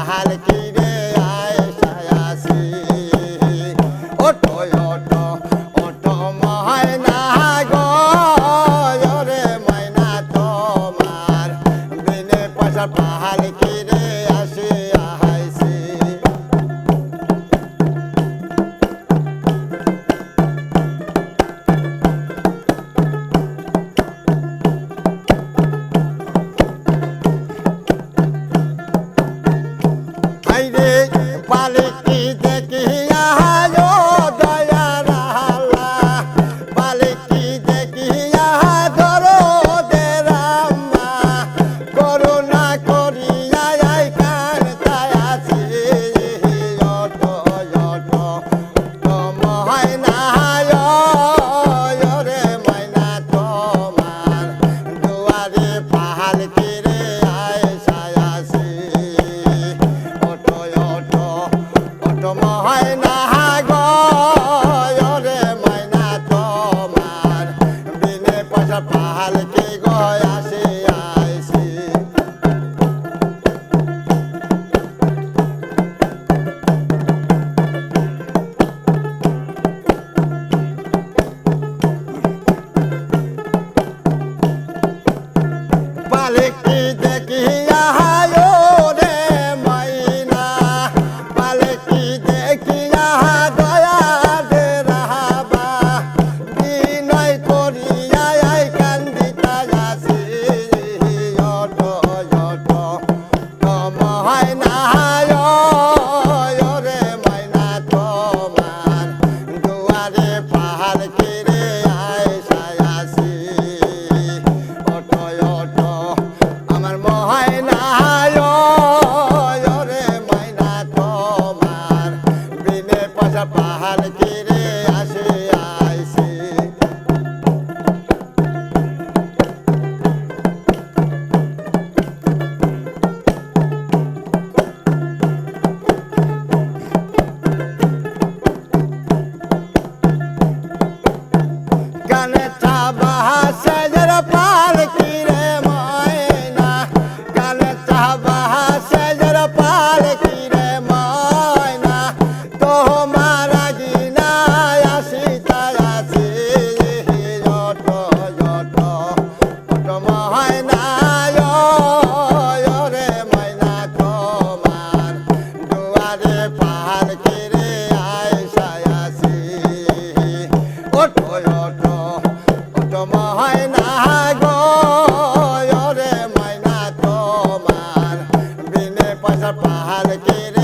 পাহাড় কিরে আয়সায়াসি ওটো ওটো ওটো ময়না গো ওরে ময়না তোমার বিনে পয়সা পাহাড় কিরে আসি আহাইছি বালিকি দেখিয়া দয়া রাহলা বালিকি দেখিয়া ধরো দেরাম্মা করুণা করিয়া কান তায়াছি অটো অটো ময়না রে ময়না তোমার দুয়ারে পাহাড় কিরে আয়সায়াসি ময়না গো রে ময়না তোমার বিনে পয়সা পাহাড় কে গো আসি আইসি বালিকি দেখিয়া রে ময়না বালিকি দেখিয়া দয়া দে রাহাবা বিনয় করিয়া কান্দিতা যাসি অটো অটো ময়না রে ময়না তোমার দুয়ারে পাহাড় কিরে আয়সায়াসি অটো অটো আমার ময়না রে ময়না তোমার বিনে পয়সা পাহাড় কিরে আসি আইসি গানে চাবা সেজর পাল কিরে ময়না গানে চাবা সেজর পাল কিরে ময়না তোমার গিনা আসি তায়াছি অটো অটো অটো ময়না রে ময়না তোমার দুয়ারে পাহাড় কিরে আয়সায়াসি ওটো ওটো ওটো ময়না গো রে ময়না তোমার বিনে পয়সা পাহাড় কিরে